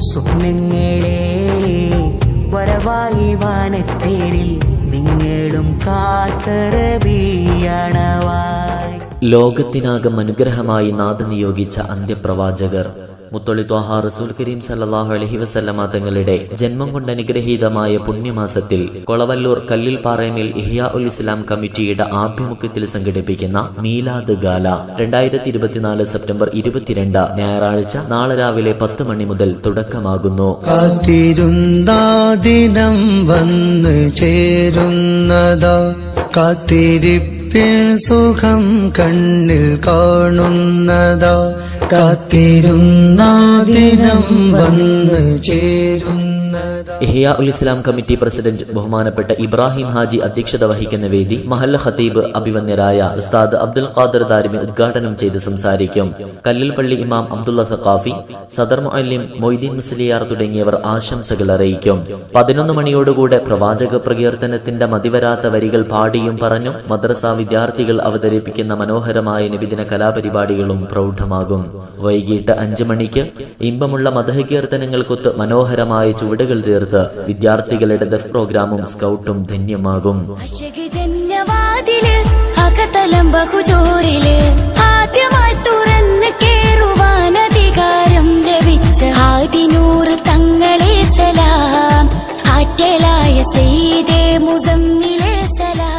സ്വപ്നങ്ങളെ വരവായി വാനത്തേരിൽ നിങ്ങളും കാത്തറബിയണവായി. ലോകത്തിനാകം അനുഗ്രഹമായി നാഥ നിയോഗിച്ച അന്ത്യപ്രവാചകർ മുത്തൊളി ത്വാഹ റസൂൽ കരീം സല്ലല്ലാഹു അലൈഹി വസല്ലമ തങ്ങളുടെ ജന്മം കൊണ്ട് അനുഗ്രഹീതമായ പുണ്യമാസത്തിൽ കൊളവല്ലൂർ കല്ലിൽ പാറേമിൽ ഇഹ്യാ ഉൽ ഇസ്ലാം കമ്മിറ്റിയുടെ ആഭിമുഖ്യത്തിൽ സംഘടിപ്പിക്കുന്ന മീലാദ് ഗാല 2024 സെപ്റ്റംബർ 22 ഞായറാഴ്ച നാളെ രാവിലെ 10 മണി മുതൽ തുടക്കമാകുന്നു. ദിനം വന്ന് ചേരുന്നതാ കാത്തിരിപ്പിൽ സുഖം കണ്ണിൽ കാണുന്നതാ കാത്തിരുന്ന ദിനം വന്ന് ചേരുന്നതാ. ഇഹ്യാ ഉൽ ഇസ്ലാം കമ്മിറ്റി പ്രസിഡന്റ് ബഹുമാനപ്പെട്ട ഇബ്രാഹിം ഹാജി അധ്യക്ഷത വഹിക്കുന്ന വേദി മഹല്ല ഖതീബ് അഭിവന്യരായ ഉസ്താദ് അബ്ദുൽ ഖാദർ ദാരിമി ഉദ്ഘാടനം ചെയ്ത് സംസാരിക്കും. കല്ലിൽ പള്ളി ഇമാം അബ്ദുള്ള സഖാഫി, സദർ മുഅല്ലിം മൊയ്തീൻ മുസ്ലിയാർ തുടങ്ങിയവർ ആശംസകൾ അറിയിക്കും. 11 മണിയോടുകൂടെ പ്രവാചക പ്രകീർത്തനത്തിന്റെ മതിവരാത്ത വരികൾ പാടിയും പറഞ്ഞും മദ്രസ വിദ്യാർത്ഥികൾ അവതരിപ്പിക്കുന്ന മനോഹരമായ നബിദിന കലാപരിപാടികളും പ്രൗഢമാകും. വൈകിട്ട് 5 മണിക്ക് ഇമ്പമുള്ള മദ്ഹ് കീർത്തനങ്ങൾക്കൊത്ത് മനോഹരമായ ചുവടുകൾ തീർത്ത് വിദ്യാർത്ഥികളുടെ ദഫ് പ്രോഗ്രാമും സ്കൗട്ടും ധന്യമാകും. ആദ്യമായി തുറന്ന് കേറുവാനധികാരം ലഭിച്ച ആദിനൂർ തങ്ങളെ സലാം, ആറ്റലായ സയ്യിദേ മുസമ്മിലെ സലാം.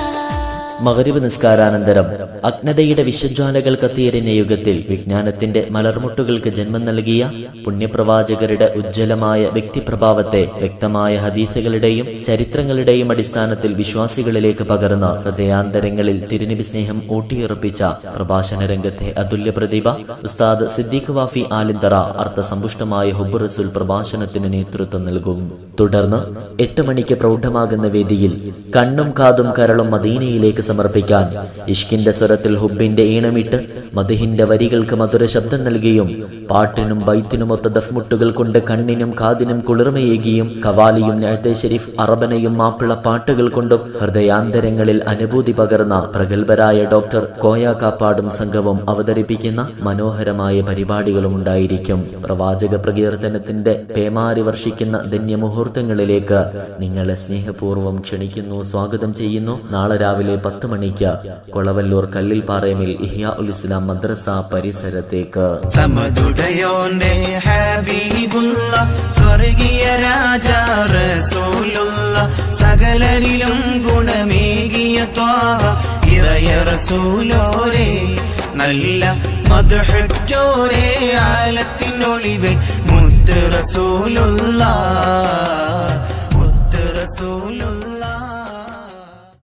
മഗ്രിബ് നിസ്കാരാനന്തരം അഗ്നതയുടെ വിശ്വജ്വാലകൾ കത്തിയെരിഞ്ഞ യുഗത്തിൽ വിജ്ഞാനത്തിന്റെ മലർമുട്ടുകൾക്ക് ജന്മം നൽകിയ പുണ്യപ്രവാചകരുടെ ഉജ്ജ്വലമായ വ്യക്തിപ്രഭാവത്തെ വ്യക്തമായ ഹദീസുകളുടെയും ചരിത്രങ്ങളുടെയും അടിസ്ഥാനത്തിൽ വിശ്വാസികളിലേക്ക് പകർന്ന ഹൃദയാന്തരങ്ങളിൽ തിരുനബി സ്നേഹം ഊട്ടിയുറപ്പിച്ച പ്രഭാഷണ രംഗത്തെ അതുല്യ പ്രതിഭ ഉസ്താദ് സിദ്ദീഖ് വാഫി ആലിന്തറ അർത്ഥസമ്പുഷ്ടമായ ഹുബ്ബ് റസൂൽ പ്രഭാഷണത്തിന് നേതൃത്വം നൽകും. തുടർന്ന് 8 മണിക്ക് പ്രൗഢമാകുന്ന വേദിയിൽ കണ്ണും കാതും കരളും മദീനയിലേക്ക് സമർപ്പിക്കാൻ ഇഷ്കിന്റെ സ്വരത്തിൽ ഹുബിന്റെ ഈണമിട്ട് മദ്ഹിന്റെ വരികൾക്ക് മധുര ശബ്ദം നൽകിയും പാട്ടിനും ബൈത്തിനുമൊത്ത ദഫ്മുട്ടുകൾ കൊണ്ട് കണ്ണിനും കാതിനും കുളിർമയേകിയും ഖവാലിയും നഅ്തേ ഷരീഫ് അറബനയും മാപ്പിള പാട്ടുകൾ കൊണ്ടും ഹൃദയാന്തരങ്ങളിൽ അനുഭൂതി പകർന്ന പ്രഗത്ഭരായ ഡോക്ടർ കോയ കാപ്പാടും സംഘവും അവതരിപ്പിക്കുന്ന മനോഹരമായ പരിപാടികളും ഉണ്ടായിരിക്കും. പ്രവാചക പ്രകീർത്തനത്തിന്റെ പേമാരി വർഷിക്കുന്ന ധന്യമുഹൂർത്തങ്ങളിലേക്ക് നിങ്ങളെ സ്നേഹപൂർവ്വം ക്ഷണിക്കുന്നു, സ്വാഗതം ചെയ്യുന്നു. നാളെ രാവിലെ 10 മണിക്ക് കൊളവല്ലൂർ കല്ലിൽ പാറേമിൽ ഇഹ്യാ ഉൽ ഇസ്ലാം മദ്രസ പരിസരത്തേക്ക്. സമദുടയോന്റെ ഹബീബുള്ള സ്വർഗീയ രാജാ റസൂലുള്ള സകലരിലും ഗുണമേകിയ ത്വാഹ ഇറയ റസൂലോരേ നല്ല മദ്ഹുറ്റോരേ ആലത്തിനൊളിവേ മുത്ത് റസൂലുള്ള മുത്ത് റസൂലുള്ള.